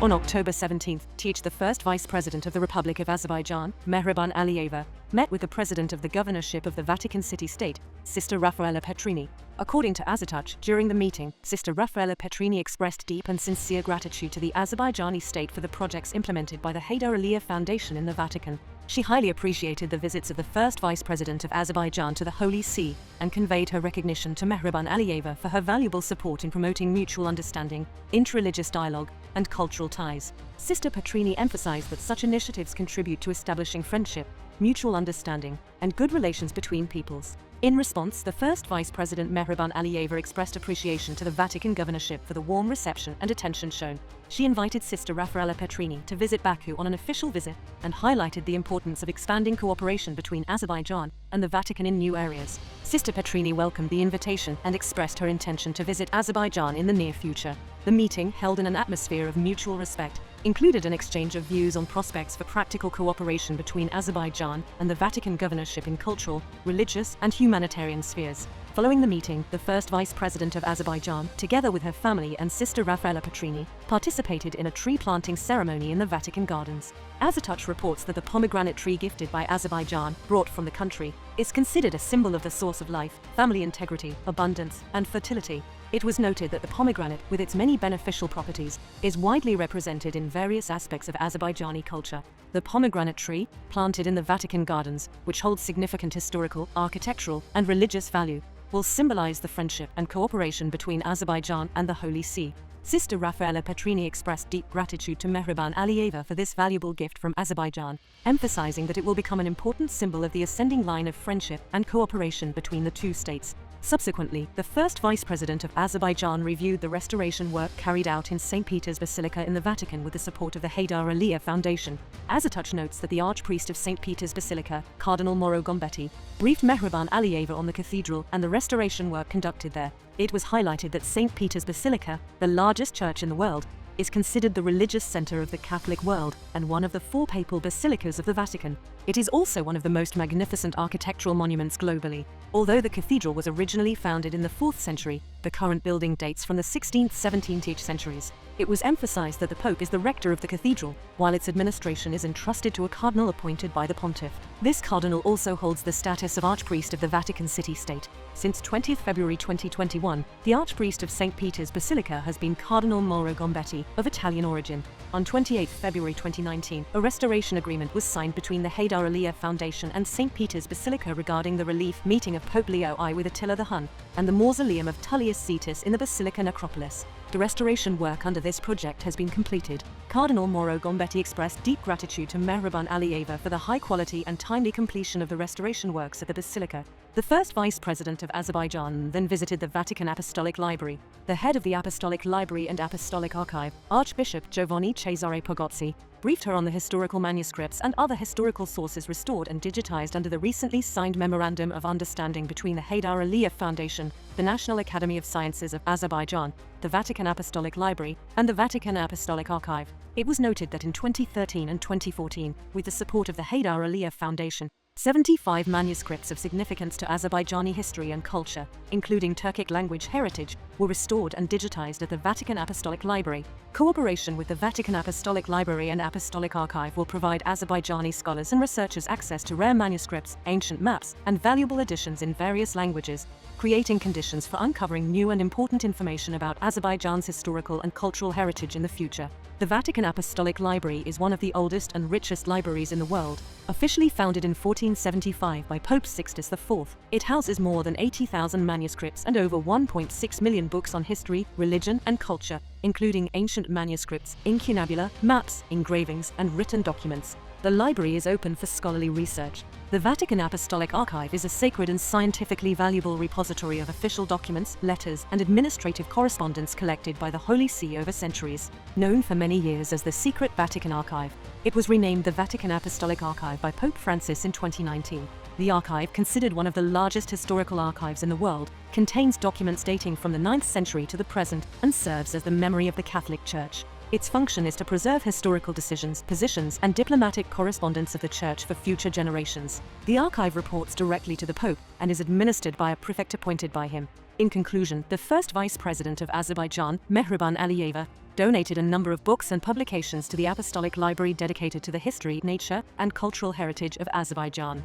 On October 17, the first Vice President of the Republic of Azerbaijan, Mehriban Aliyeva, met with the President of the Governorship of the Vatican City-State, Sister Raffaella Petrini. According to Azatouch, during the meeting, Sister Raffaella Petrini expressed deep and sincere gratitude to the Azerbaijani state for the projects implemented by the Heydar Aliyev Foundation in the Vatican. She highly appreciated the visits of the first Vice President of Azerbaijan to the Holy See and conveyed her recognition to Mehriban Aliyeva for her valuable support in promoting mutual understanding, interreligious dialogue, and cultural ties. Sister Petrini emphasized that such initiatives contribute to establishing friendship, mutual understanding, and good relations between peoples. In response, the first Vice President Mehriban Aliyeva expressed appreciation to the Vatican governorship for the warm reception and attention shown. She invited Sister Raffaella Petrini to visit Baku on an official visit and highlighted the importance of expanding cooperation between Azerbaijan and the Vatican in new areas. Sister Petrini welcomed the invitation and expressed her intention to visit Azerbaijan in the near future. The meeting, held in an atmosphere of mutual respect, included an exchange of views on prospects for practical cooperation between Azerbaijan and the Vatican governorship in cultural, religious, and humanitarian spheres. Following the meeting, the first Vice President of Azerbaijan, together with her family and Sister Raffaella Petrini, participated in a tree planting ceremony in the Vatican gardens. Azatouch reports that the pomegranate tree gifted by Azerbaijan, brought from the country, is considered a symbol of the source of life, family integrity, abundance, and fertility. It was noted that the pomegranate, with its many beneficial properties, is widely represented in various aspects of Azerbaijani culture. The pomegranate tree, planted in the Vatican gardens, which holds significant historical, architectural, and religious value, will symbolize the friendship and cooperation between Azerbaijan and the Holy See. Sister Raffaella Petrini expressed deep gratitude to Mehriban Aliyeva for this valuable gift from Azerbaijan, emphasizing that it will become an important symbol of the ascending line of friendship and cooperation between the two states. Subsequently, the first Vice President of Azerbaijan reviewed the restoration work carried out in St. Peter's Basilica in the Vatican with the support of the Heydar Aliyev Foundation. Azatouch notes that the Archpriest of St. Peter's Basilica, Cardinal Mauro Gombetti, briefed Mehriban Aliyeva on the cathedral and the restoration work conducted there. It was highlighted that St. Peter's Basilica, the largest church in the world, is considered the religious center of the Catholic world and one of the four papal basilicas of the Vatican. It is also one of the most magnificent architectural monuments globally. Although the cathedral was originally founded in the 4th century, the current building dates from the 16th-17th centuries. It was emphasized that the Pope is the rector of the cathedral, while its administration is entrusted to a cardinal appointed by the pontiff. This cardinal also holds the status of Archpriest of the Vatican City-State. Since 20 February 2021, the Archpriest of St. Peter's Basilica has been Cardinal Mauro Gombetti, of Italian origin. On 28 February 2019, a restoration agreement was signed between the Heydar Aliyev Foundation and St. Peter's Basilica regarding the relief meeting of Pope Leo I with Attila the Hun and the mausoleum of Tullius Cetus in the Basilica necropolis. The restoration work under this project has been completed. Cardinal Mauro Gombetti expressed deep gratitude to Mehriban Aliyeva for the high quality and timely completion of the restoration works at the Basilica. The first Vice President of Azerbaijan then visited the Vatican Apostolic Library. The head of the Apostolic Library and Apostolic Archive, Archbishop Giovanni Cesare Pogozzi, briefed her on the historical manuscripts and other historical sources restored and digitized under the recently signed Memorandum of Understanding between the Heydar Aliyev Foundation, the National Academy of Sciences of Azerbaijan, the Vatican Apostolic Library, and the Vatican Apostolic Archive. It was noted that in 2013 and 2014, with the support of the Heydar Aliyev Foundation, 75 manuscripts of significance to Azerbaijani history and culture, including Turkic language heritage, were restored and digitized at the Vatican Apostolic Library. Cooperation with the Vatican Apostolic Library and Apostolic Archive will provide Azerbaijani scholars and researchers access to rare manuscripts, ancient maps, and valuable editions in various languages, creating conditions for uncovering new and important information about Azerbaijan's historical and cultural heritage in the future. The Vatican Apostolic Library is one of the oldest and richest libraries in the world. Officially founded in 1475 by Pope Sixtus IV, it houses more than 80,000 manuscripts and over 1.6 million books on history, religion, and culture, including ancient manuscripts, incunabula, maps, engravings, and written documents. The library is open for scholarly research. The Vatican Apostolic Archive is a sacred and scientifically valuable repository of official documents, letters, and administrative correspondence collected by the Holy See over centuries. Known for many years as the Secret Vatican Archive, it was renamed the Vatican Apostolic Archive by Pope Francis in 2019. The archive, considered one of the largest historical archives in the world, contains documents dating from the 9th century to the present and serves as the memory of the Catholic Church. Its function is to preserve historical decisions, positions, and diplomatic correspondence of the Church for future generations. The archive reports directly to the Pope and is administered by a prefect appointed by him. In conclusion, the first Vice President of Azerbaijan, Mehriban Aliyeva, donated a number of books and publications to the Apostolic Library dedicated to the history, nature, and cultural heritage of Azerbaijan.